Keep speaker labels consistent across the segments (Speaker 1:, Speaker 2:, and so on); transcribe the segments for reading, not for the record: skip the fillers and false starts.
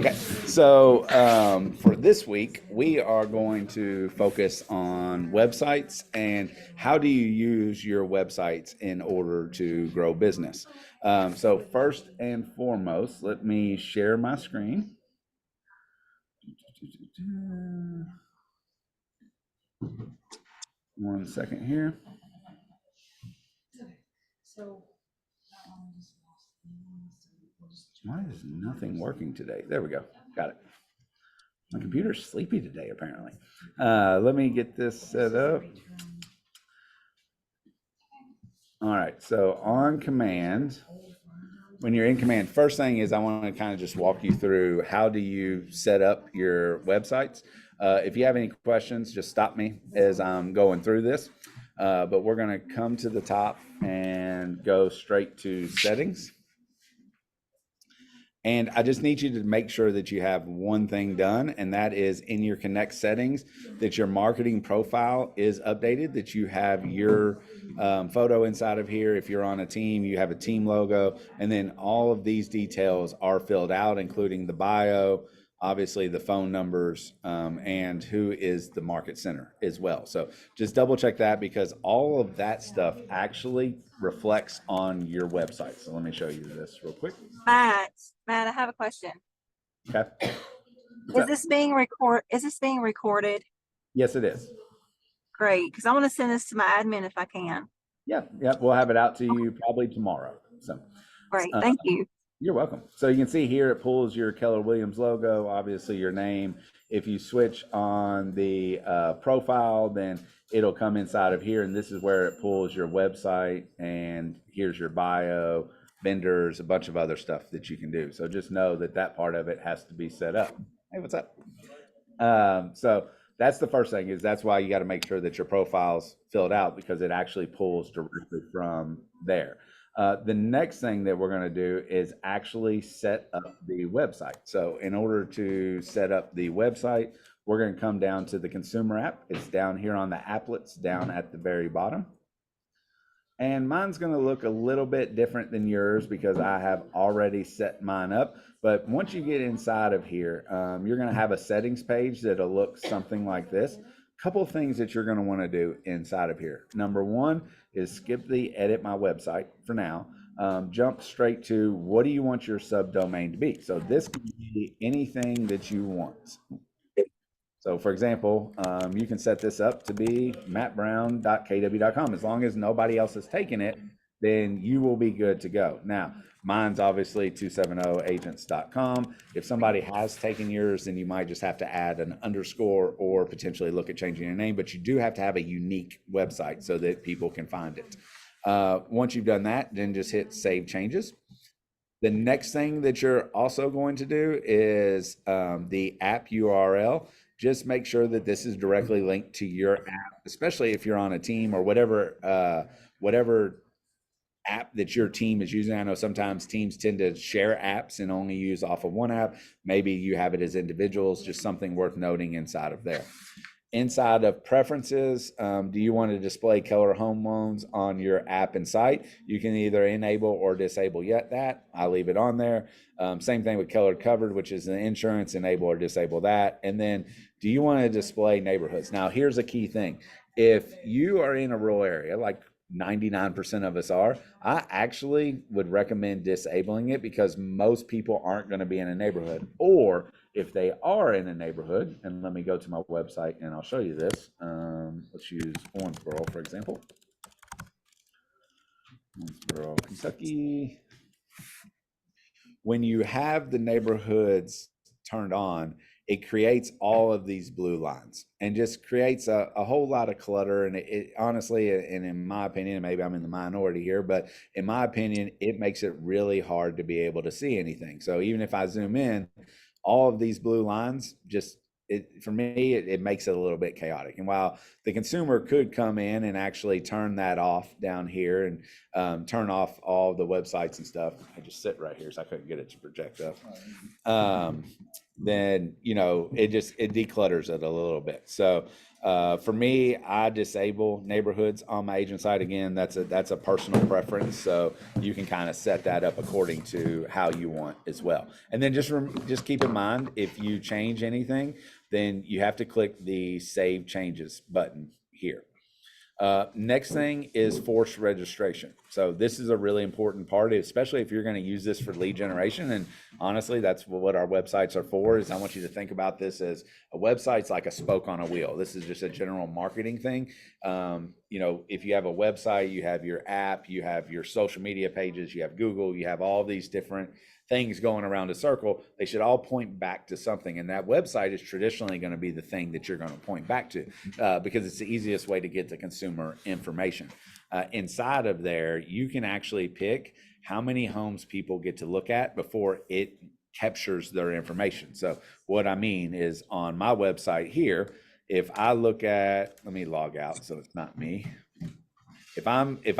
Speaker 1: Okay, so for this week, we are going to focus on websites and how do you use your websites in order to grow business. So first and foremost, let me share my screen. One second here. Why is nothing working today? There we go. Got it. My computer's sleepy today, apparently. Let me get this set up. All right, so on command, when you're in command, first thing is I want to kind of just walk you through how do you set up your websites. If you have any questions, just stop me as I'm going through this. But we're going to come to the top and go straight to settings. And I just need you to make sure that you have one thing done, and that is in your Connect settings, that your marketing profile is updated, that you have your photo inside of here. If you're on a team, you have a team logo, and then all of these details are filled out, including the bio, obviously the phone numbers, and who is the market center as well. So just double check that because all of that stuff actually reflects on your website. So let me show you this real quick.
Speaker 2: Matt, I have a question.
Speaker 1: Okay.
Speaker 2: Is this being recorded?
Speaker 1: Yes, it is.
Speaker 2: Great, because I want to send this to my admin if I can.
Speaker 1: Yeah, we'll have it out to you probably tomorrow. So
Speaker 2: Great, thank you.
Speaker 1: You're welcome. So you can see here it pulls your Keller Williams logo, obviously your name. If you switch on the profile, then it'll come inside of here, and this is where it pulls your website, and here's your bio, vendors, a bunch of other stuff that you can do. So just know that that part of it has to be set up. Hey, what's up? So that's the first thing is that's why you got to make sure that your profile's filled out because it actually pulls directly from there. The next thing that we're going to do is actually set up the website. So in order to set up the website, we're going to come down to the consumer app. It's down here on the applets down at the very bottom. And mine's going to look a little bit different than yours because I have already set mine up. But once you get inside of here, you're going to have a settings page that'll look something like this. Couple of things that you're going to want to do inside of here. Number one is skip the edit my website for now. Jump straight to what do you want your subdomain to be? So this can be anything that you want. So for example, you can set this up to be mattbrown.kw.com. As long as nobody else has taken it, then you will be good to go. Now, mine's obviously 270agents.com. If somebody has taken yours, then you might just have to add an underscore or potentially look at changing your name, but you do have to have a unique website so that people can find it. Once you've done that, then just hit save changes. The next thing that you're also going to do is the app URL. Just make sure that this is directly linked to your app, especially if you're on a team or whatever app that your team is using. I know sometimes teams tend to share apps and only use off of one app. Maybe you have it as individuals, just something worth noting inside of there. Inside of preferences, do you want to display Keller Home Loans on your app and site? You can either enable or disable that. I leave it on there. Same thing with Keller Covered, which is the insurance, enable or disable that. And then do you want to display neighborhoods? Now, here's a key thing. If you are in a rural area, like 99% of us are, I actually would recommend disabling it because most people aren't going to be in a neighborhood. Or if they are in a neighborhood, and let me go to my website and I'll show you this. Let's use Owensboro, for example. Owensboro, Kentucky. When you have the neighborhoods turned on, it creates all of these blue lines and just creates a whole lot of clutter. And it honestly, and in my opinion, maybe I'm in the minority here, but in my opinion, it makes it really hard to be able to see anything. So even if I zoom in, all of these blue lines just for me, it makes it a little bit chaotic. And while the consumer could come in and actually turn that off down here and turn off all the websites and stuff, I just sit right here, so I couldn't get it to project up. Then it declutters it a little bit. So For me, I disable neighborhoods on my agent site. Again, that's a personal preference, so you can kind of set that up according to how you want as well. And then just keep in mind, if you change anything, then you have to click the Save Changes button here. Next thing is forced registration. So this is a really important part, especially if you're going to use this for lead generation. And honestly, that's what our websites are for. Is I want you to think about this as a website's like a spoke on a wheel. This is just a general marketing thing. If you have a website, you have your app, you have your social media pages, you have Google, you have all these different things going around a circle. They should all point back to something, and that website is traditionally going to be the thing that you're going to point back to, because it's the easiest way to get the consumer information. Inside of there, you can actually pick how many homes people get to look at before it captures their information. So what I mean is, on my website here, if I look at, let me log out so it's not me. If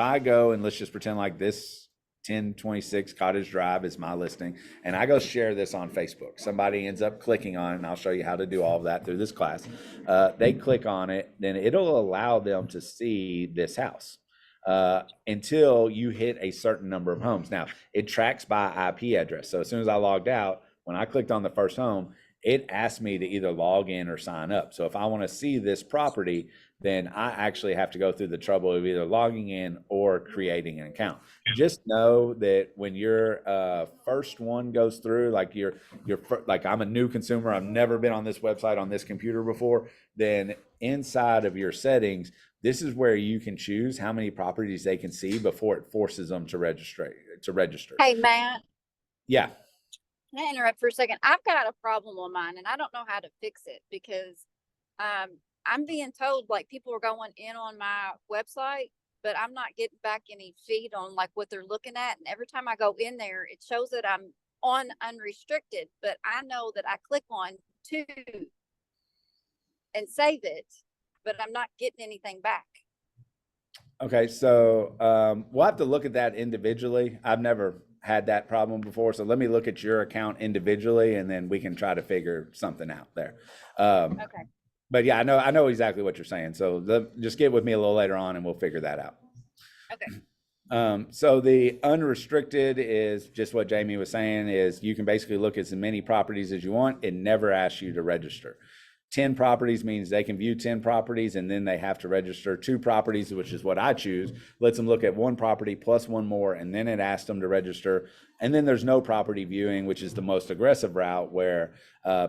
Speaker 1: I go and let's just pretend like this 1026 Cottage Drive is my listing, and I go share this on Facebook. Somebody ends up clicking on it, and I'll show you how to do all of that through this class. They click on it, then it'll allow them to see this house until you hit a certain number of homes. Now, it tracks by IP address. So as soon as I logged out, when I clicked on the first home, it asked me to either log in or sign up. So if I want to see this property, then I actually have to go through the trouble of either logging in or creating an account. Just know that when your first one goes through, like like I'm a new consumer, I've never been on this website on this computer before, then inside of your settings, this is where you can choose how many properties they can see before it forces them to register.
Speaker 3: Hey, Matt,
Speaker 1: Yeah.
Speaker 3: can I interrupt for a second? I've got a problem on mine and I don't know how to fix it because I'm being told like people are going in on my website, but I'm not getting back any feed on like what they're looking at. And every time I go in there, it shows that I'm on unrestricted, but I know that I click on 2 and save it, but I'm not getting anything back.
Speaker 1: Okay, so we'll have to look at that individually. I've never had that problem before, so let me look at your account individually, and then we can try to figure something out there.
Speaker 3: Okay.
Speaker 1: But yeah, I know exactly what you're saying. So just get with me a little later on, and we'll figure that out.
Speaker 3: Okay.
Speaker 1: So the unrestricted is just what Jamie was saying, is you can basically look at as many properties as you want. It never asks you to register. 10 properties means they can view 10 properties, and then they have to register 2 properties, which is what I choose. Lets them look at 1 property plus 1 more, and then it asks them to register. And then there's no property viewing, which is the most aggressive route, where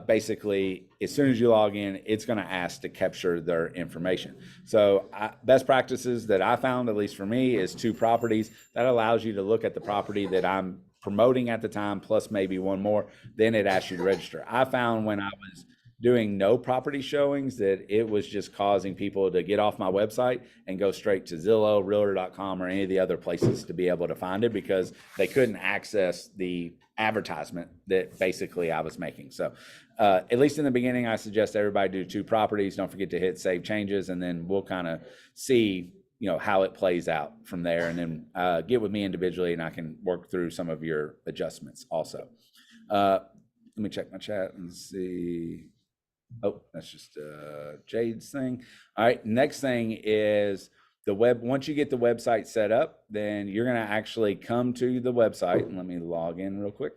Speaker 1: basically as soon as you log in, it's going to ask to capture their information. So best practices that I found, at least for me, is 2 properties. That allows you to look at the property that I'm promoting at the time, plus maybe 1 more. Then it asks you to register. I found when I was doing no property showings that it was just causing people to get off my website and go straight to Zillow, Realtor.com, or any of the other places to be able to find it, because they couldn't access the advertisement that basically I was making. So at least in the beginning, I suggest everybody do 2 properties. Don't forget to hit save changes, and then we'll kind of see how it plays out from there, and then get with me individually and I can work through some of your adjustments also. Let me check my chat and see. Oh, that's just Jade's thing. All right, next thing is the web. Once you get the website set up, then you're going to actually come to the website, and let me log in real quick.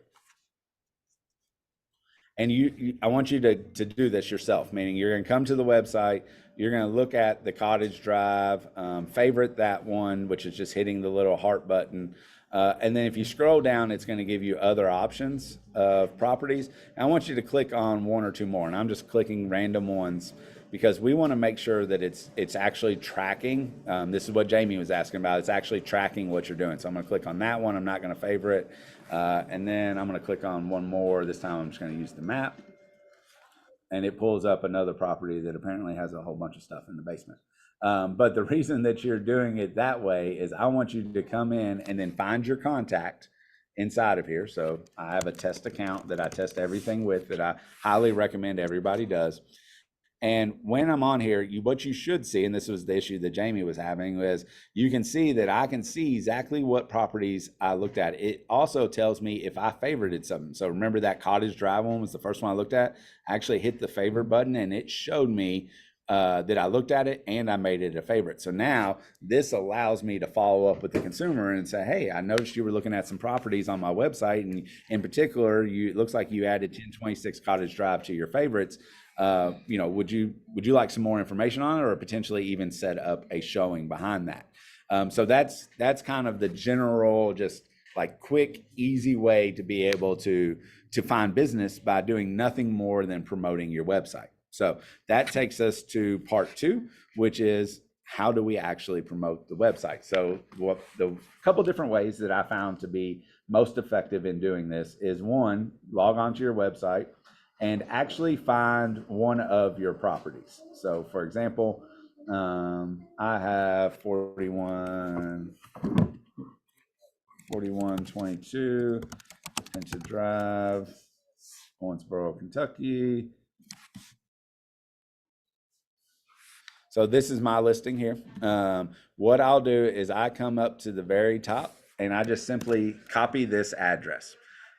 Speaker 1: And I want you to do this yourself, meaning you're going to come to the website, you're going to look at the Cottage Drive, favorite that one, which is just hitting the little heart button. And then if you scroll down, it's going to give you other options of properties. And I want you to click on 1 or 2 more. And I'm just clicking random ones because we want to make sure that it's actually tracking. This is what Jamie was asking about. It's actually tracking what you're doing. So I'm going to click on that one. I'm not going to favorite. And then I'm going to click on 1 more. This time I'm just going to use the map. And it pulls up another property that apparently has a whole bunch of stuff in the basement. But the reason that you're doing it that way is I want you to come in and then find your contact inside of here. So I have a test account that I test everything with, that I highly recommend everybody does. And when I'm on here, what you should see, and this was the issue that Jamie was having, was you can see that I can see exactly what properties I looked at. It also tells me if I favorited something. So remember that Cottage Drive one was the first one I looked at. I actually hit the favorite button, and it showed me that I looked at it and I made it a favorite. So now this allows me to follow up with the consumer and say, hey, I noticed you were looking at some properties on my website, and in particular, it looks like you added 1026 Cottage Drive to your favorites. Would you like some more information on it, or potentially even set up a showing behind that? So that's kind of the general, just like quick, easy way to be able to find business by doing nothing more than promoting your website. So that takes us to part 2, which is how do we actually promote the website? So the couple different ways that I found to be most effective in doing this is, one, log onto your website and actually find one of your properties. So for example, I have 4122 Pension Drive, Owensboro, Kentucky. So this is my listing here. What I'll do is I come up to the very top and I just simply copy this address.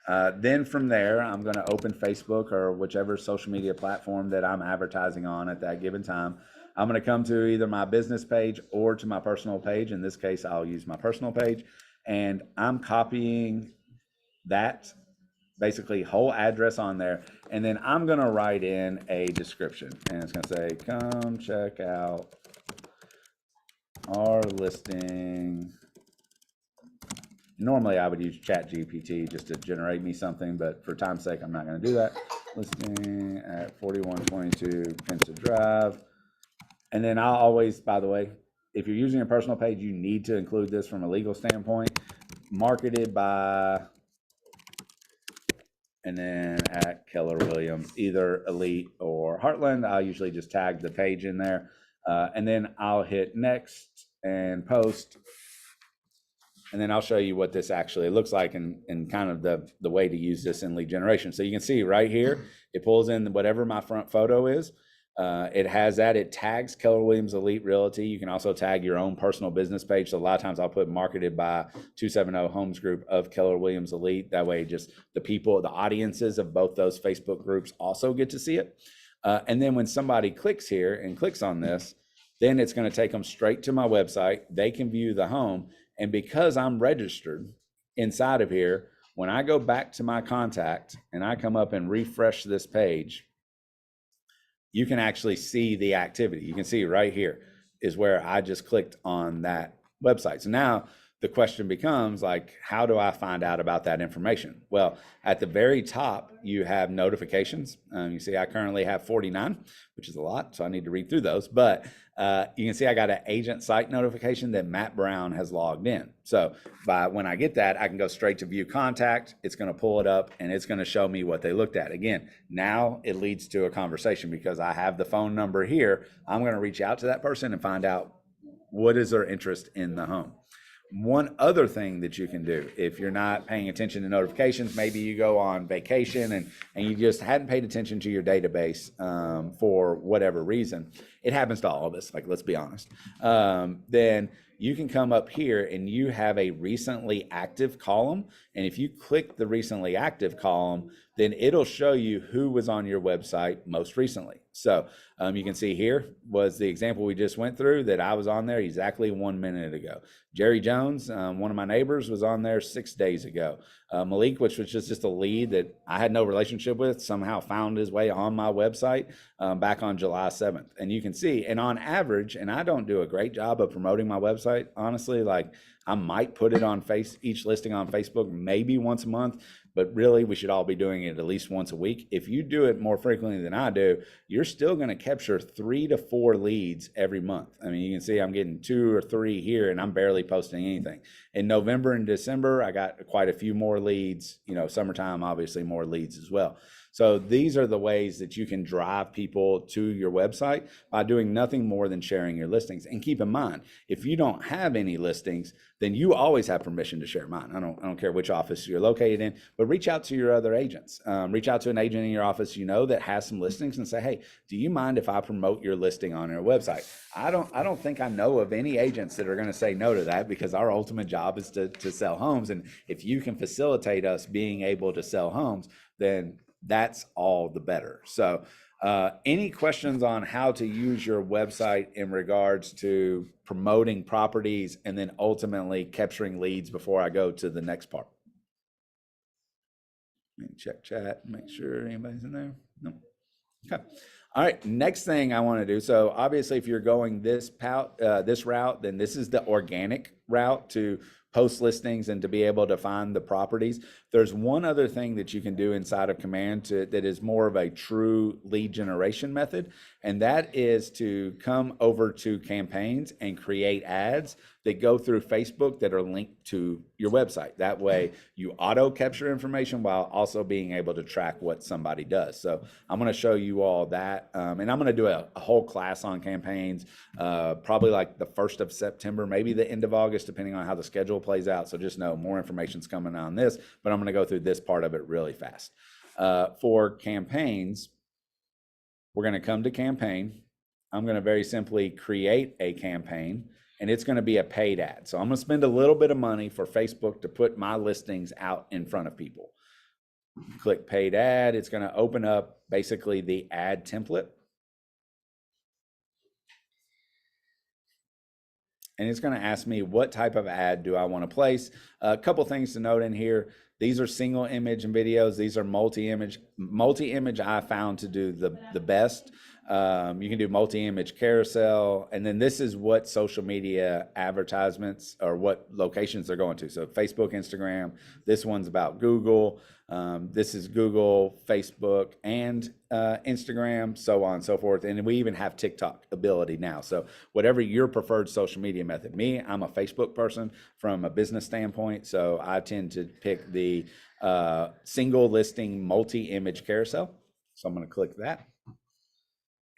Speaker 1: Then from there, I'm going to open Facebook or whichever social media platform that I'm advertising on at that given time. I'm going to come to either my business page or to my personal page. In this case, I'll use my personal page, and I'm copying that basically whole address on there. And then I'm going to write in a description, and it's going to say, come check out our listing. Normally I would use ChatGPT just to generate me something, but for time's sake, I'm not going to do that. Listing at 4122 Pension Drive. And then I'll always, by the way, if you're using a personal page, you need to include this from a legal standpoint. Marketed by, and then at Keller Williams, either Elite or Heartland. I'll usually just tag the page in there. And then I'll hit next and post. And then I'll show you what this actually looks like and kind of the way to use this in lead generation. So you can see right here, it pulls in whatever my front photo is. It has that. It tags Keller Williams Elite Realty. You can also tag your own personal business page. So a lot of times I'll put marketed by 270 Homes Group of Keller Williams Elite. That way just the people, the audiences of both those Facebook groups also get to see it. And then when somebody clicks here and clicks on this, then it's going to take them straight to my website. They can view the home. And because I'm registered inside of here, when I go back to my contact and I come up and refresh this page, you can actually see the activity. You can see right here is where I just clicked on that website. So now the question becomes like, how do I find out about that information? Well, at the very top, you have notifications. You see, I currently have 49, which is a lot, so I need to read through those. But you can see I got an agent site notification that Matt Brown has logged in. So when I get that, I can go straight to view contact. It's going to pull it up and it's going to show me what they looked at. Again, now it leads to a conversation because I have the phone number here. I'm going to reach out to that person and find out what is their interest in the home. One other thing that you can do if you're not paying attention to notifications, maybe you go on vacation and you just hadn't paid attention to your database for whatever reason. It happens to all of us, like, let's be honest. Then you can come up here and you have a recently active column. And if you click the recently active column, then it'll show you who was on your website most recently. So you can see here was the example we just went through that I was on there exactly 1 minute ago. Jerry Jones, one of my neighbors, was on there 6 days ago. Malik, which was just a lead that I had no relationship with, somehow found his way on my website back on July 7th. And you can see, and on average, and I don't do a great job of promoting my website, honestly, like I might put it on each listing on Facebook maybe once a month, but really we should all be doing it at least once a week. If you do it more frequently than I do, you're still going to capture 3 to 4 leads every month. I mean, you can see I'm getting 2 or 3 here and I'm barely posting anything. In November and December, I got quite a few more leads, summertime, obviously more leads as well. So these are the ways that you can drive people to your website by doing nothing more than sharing your listings. And keep in mind, if you don't have any listings, then you always have permission to share mine. I don't care which office you're located in, but reach out to your other agents. Reach out to an agent in your office that has some listings and say, hey, do you mind if I promote your listing on your website? I don't think I know of any agents that are going to say no to that, because our ultimate job is to sell homes. And if you can facilitate us being able to sell homes, then that's all the better. So Any questions on how to use your website in regards to promoting properties and then ultimately capturing leads before I go to the next part? Check chat, make sure anybody's in there. No. Okay. All right. Next thing I want to do. So obviously, if you're going this route, then this is the organic route to post listings and to be able to find the properties. There's one other thing that you can do inside of Command that is more of a true lead generation method, and that is to come over to campaigns and create ads that go through Facebook that are linked to your website. That way you auto capture information while also being able to track what somebody does. So I'm going to show you all that. And I'm going to do a whole class on campaigns, probably like the 1st of September, maybe the end of August, depending on how the schedule plays out. So just know more information's coming on this, but I'm going to go through this part of it really fast. For campaigns, we're going to come to campaign. I'm going to very simply create a campaign, and it's going to be a paid ad. So I'm going to spend a little bit of money for Facebook to put my listings out in front of people. Click paid ad. It's going to open up basically the ad template. And it's going to ask me what type of ad do I want to place. A couple things to note in here. These are single image and videos. These are multi-image. Multi-image I found to do the best. You can do multi-image carousel. And then this is what social media advertisements or what locations they're going to. So Facebook, Instagram. This one's about Google. This is Google, Facebook, and Instagram, so on and so forth. And we even have TikTok ability now. So whatever your preferred social media method. Me, I'm a Facebook person from a business standpoint. So I tend to pick the single listing multi-image carousel. So I'm going to click that.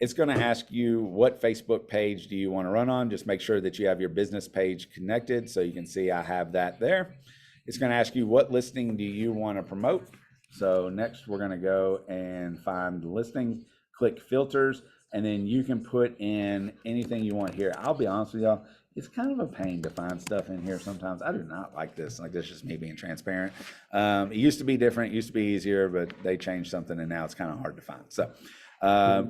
Speaker 1: It's going to ask you what Facebook page do you want to run on. Just make sure that you have your business page connected. So you can see I have that there. It's going to ask you what listing do you want to promote. So next we're going to go and find the listing, click filters, and then you can put in anything you want here. I'll be honest with y'all, it's kind of a pain to find stuff in here sometimes. I do not like this. Like, this is just me being transparent. It used to be different, it used to be easier, but they changed something and now it's kind of hard to find. So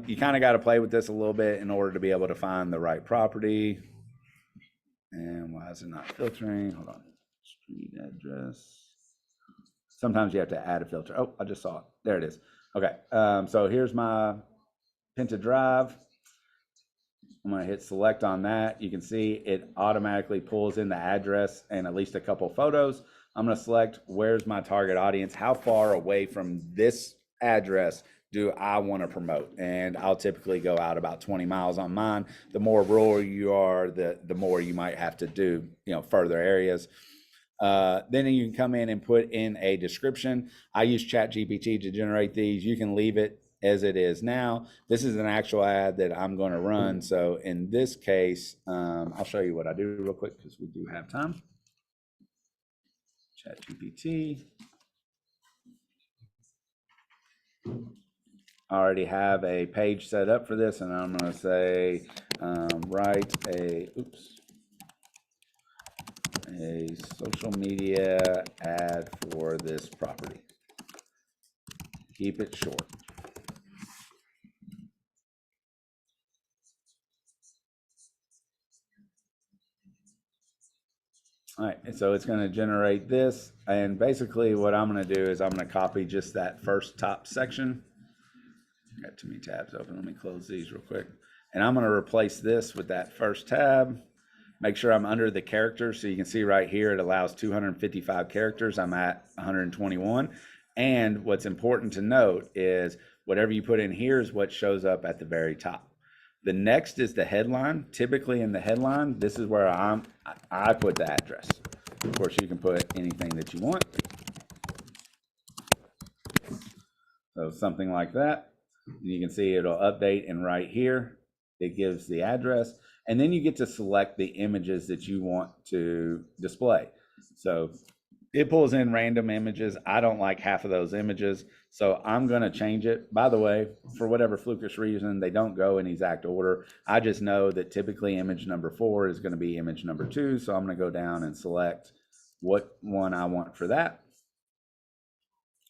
Speaker 1: you kind of got to play with this a little bit in order to be able to find the right property. And why is it not filtering? Hold on. Street address. Sometimes you have to add a filter. Oh, I just saw it. There it is. Okay. So here's my Pinta Drive. I'm going to hit select on that. You can see it automatically pulls in the address and at least a couple photos. I'm going to select where's my target audience. How far away from this address do I want to promote? And I'll typically go out about 20 miles on mine. The more rural you are, the more you might have to do, further areas. Then you can come in and put in a description. I use ChatGPT to generate these. You can leave it as it is now. This is an actual ad that I'm going to run. So in this case, I'll show you what I do real quick because we do have time. ChatGPT. I already have a page set up for this, and I'm going to say write a social media ad for this property. Keep it short. All right, so it's going to generate this, and basically what I'm going to do is I'm going to copy just that first top section. Got too many tabs open. Let me close these real quick. And I'm going to replace this with that first tab. Make sure I'm under the characters. So you can see right here, it allows 255 characters. I'm at 121. And what's important to note is whatever you put in here is what shows up at the very top. The next is the headline. Typically in the headline, this is where I put the address. Of course, you can put anything that you want. So something like that. You can see it'll update, and right here, it gives the address. And then you get to select the images that you want to display. So it pulls in random images. I don't like half of those images, so I'm going to change it. By the way, for whatever flukish reason, they don't go in exact order. I just know that typically image number 4 is going to be image number 2, so I'm going to go down and select what one I want for that.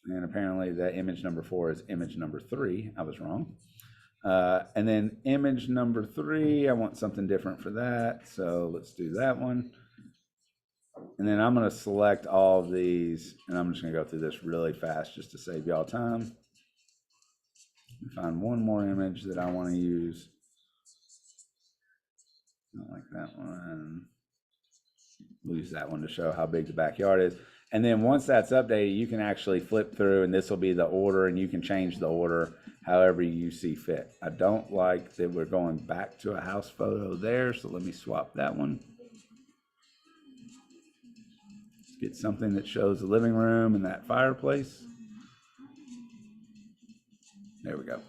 Speaker 1: And apparently the image number 4 is image number 3. I was wrong. And then image number 3, I want something different for that. So let's do that one. And then I'm going to select all of these, and I'm just going to go through this really fast just to save y'all time. Find one more image that I want to use. Not like that one. We'll use that one to show how big the backyard is. And then once that's updated, you can actually flip through, and this will be the order, and you can change the order however you see fit. I don't like that we're going back to a house photo there, so let me swap that one. Let's get something that shows the living room and that fireplace. There we go.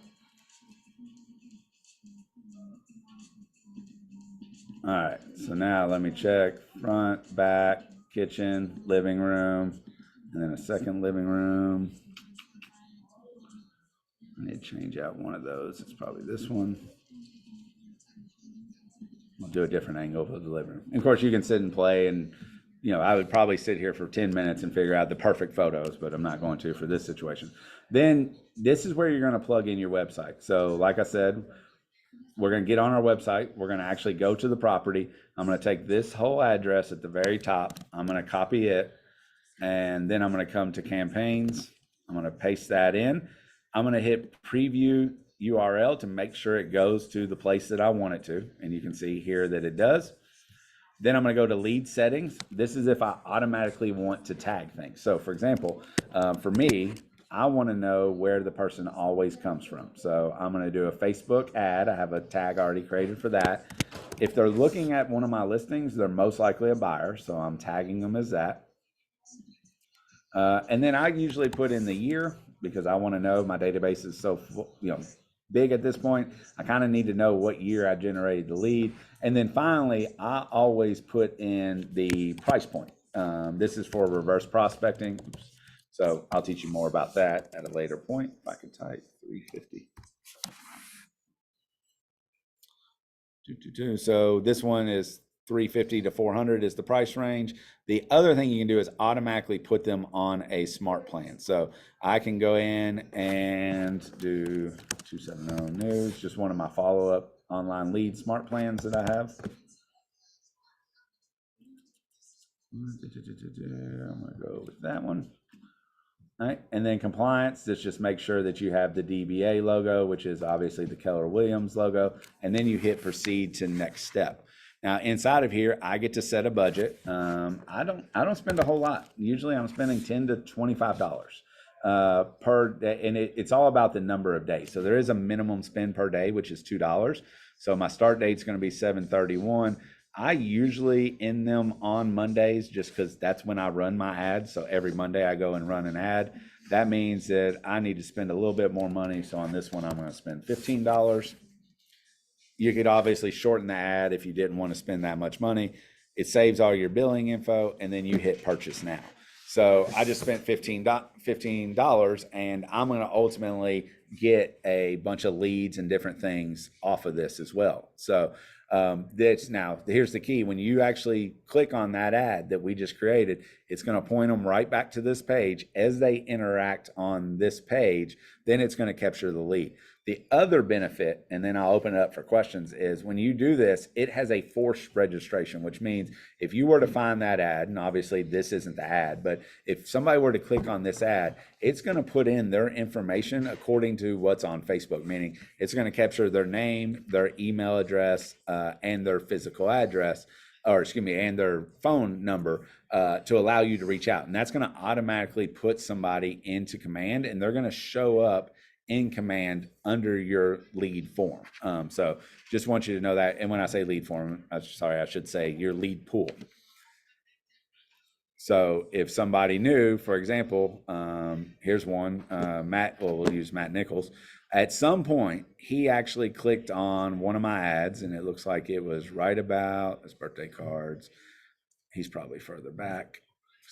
Speaker 1: All right, so now let me check front, back, kitchen, living room, and then a second living room. I need to change out one of those. It's probably this one. I'll do a different angle for the living room. And of course, you can sit and play, and I would probably sit here for 10 minutes and figure out the perfect photos, but I'm not going to for this situation. Then this is where you're going to plug in your website. So like I said, we're going to get on our website. We're going to actually go to the property. I'm going to take this whole address at the very top. I'm going to copy it, and then I'm going to come to campaigns. I'm going to paste that in. I'm going to hit preview URL to make sure it goes to the place that I want it to. And you can see here that it does. Then I'm going to go to lead settings. This is if I automatically want to tag things. So for example, for me, I want to know where the person always comes from. So I'm going to do a Facebook ad. I have a tag already created for that. If they're looking at one of my listings, they're most likely a buyer. So I'm tagging them as that. And then I usually put in the year because I want to know. My database is so big at this point. I kind of need to know what year I generated the lead. And then finally, I always put in the price point. This is for reverse prospecting. Oops. So I'll teach you more about that at a later point. If I could type 350. So this one is 350 to 400 is the price range. The other thing you can do is automatically put them on a smart plan. So I can go in and do 270 news, just one of my follow-up online lead smart plans that I have. I'm gonna go with that one. All right, and then compliance, just make sure that you have the DBA logo, which is obviously the Keller Williams logo, and then you hit proceed to next step. Now inside of here, I get to set a budget. I don't spend a whole lot. Usually I'm spending $10 to $25 per day, and it's all about the number of days. So there is a minimum spend per day, which is $2. So my start date is going to be 7/31. I usually end them on Mondays just because that's when I run my ads. So every Monday I go and run an ad. That means that I need to spend a little bit more money. So on this one, I'm going to spend $15. You could obviously shorten the ad if you didn't want to spend that much money. It saves all your billing info, and then you hit purchase now. So I just spent $15, and I'm going to ultimately get a bunch of leads and different things off of this as well. So that's now, here's the key. When you actually click on that ad that we just created, it's going to point them right back to this page. As they interact on this page, then it's going to capture the lead. The other benefit, and then I'll open it up for questions, is when you do this, it has a forced registration, which means if you were to find that ad, and obviously this isn't the ad, but if somebody were to click on this ad, it's going to put in their information according to what's on Facebook, meaning it's going to capture their name, their email address, and their physical address, and their phone number to allow you to reach out. And that's going to automatically put somebody into command, and they're going to show up in command under your lead form. So just want you to know that. And when I say lead form, I should say your lead pool. So if somebody new, for example, here's one, we'll use Matt Nichols. At some point, he actually clicked on one of my ads, and it looks like it was right about his birthday cards. He's probably further back.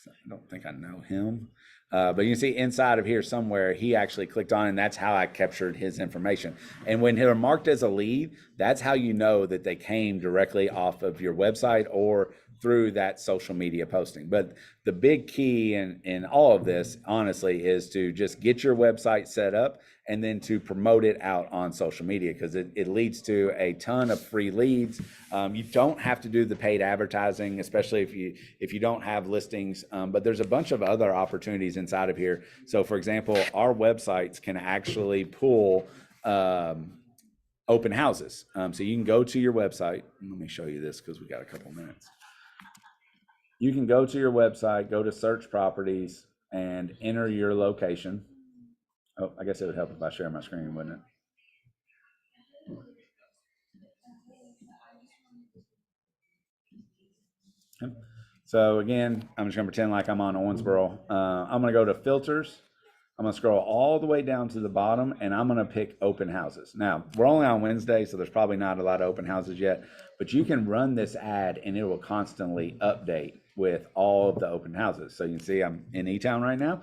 Speaker 1: I don't think I know him. But you can see inside of here somewhere, he actually clicked on, and that's how I captured his information. And when they're marked as a lead, that's how you know that they came directly off of your website or through that social media posting. But the big key in all of this, honestly, is to just get your website set up and then to promote it out on social media, because it leads to a ton of free leads. You don't have to do the paid advertising, especially if you don't have listings, but there's a bunch of other opportunities inside of here. So for example, our websites can actually pull open houses. So you can go to your website. Let me show you this because we got a couple minutes. You can go to your website, go to search properties, and enter your location. Oh, I guess it would help if I share my screen, wouldn't it? Okay. So again, I'm just gonna pretend like I'm on Owensboro. I'm gonna go to filters. I'm gonna scroll all the way down to the bottom, and I'm gonna pick open houses. Now, we're only on Wednesday, so there's probably not a lot of open houses yet, but you can run this ad and it will constantly update with all of the open houses. So you can see I'm in E-Town right now.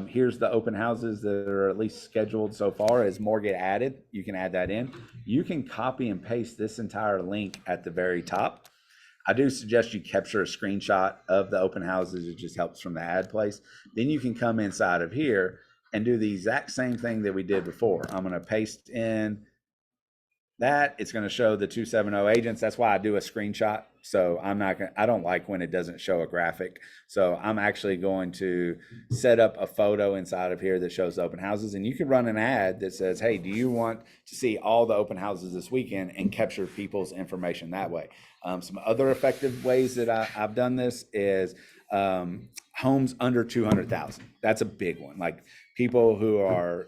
Speaker 1: Here's the open houses that are at least scheduled so far. As more get added, you can add that in. You can copy and paste this entire link at the very top. I do suggest you capture a screenshot of the open houses. It just helps from the ad place. Then you can come inside of here and do the exact same thing that we did before. I'm going to paste in that. It's going to show the 270 agents. That's why I do a screenshot. So I don't like when it doesn't show a graphic. So I'm actually going to set up a photo inside of here that shows the open houses. And you can run an ad that says, hey, do you want to see all the open houses this weekend, and capture people's information that way. Some other effective ways that I've done this is homes under 200,000. That's a big one. Like people who are,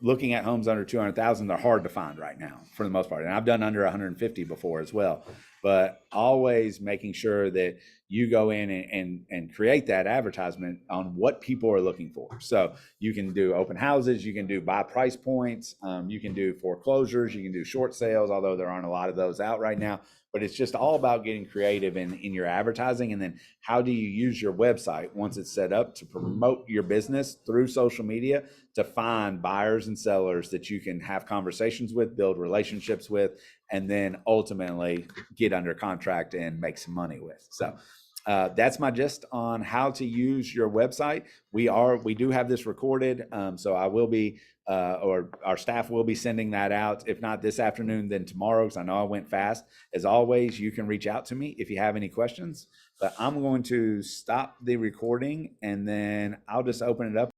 Speaker 1: looking at homes under 200,000, they're hard to find right now for the most part. And I've done under 150 before as well. But always making sure that you go in and create that advertisement on what people are looking for. So you can do open houses, you can do by price points, you can do foreclosures, you can do short sales, although there aren't a lot of those out right now. But it's just all about getting creative in your advertising. And then how do you use your website once it's set up to promote your business through social media, to find buyers and sellers that you can have conversations with, build relationships with, and then ultimately get under contract and make some money with. So that's my gist on how to use your website. We do have this recorded, so I will be or our staff will be sending that out. If not this afternoon, then tomorrow, because I know I went fast. As always, you can reach out to me if you have any questions. But I'm going to stop the recording, and then I'll just open it up.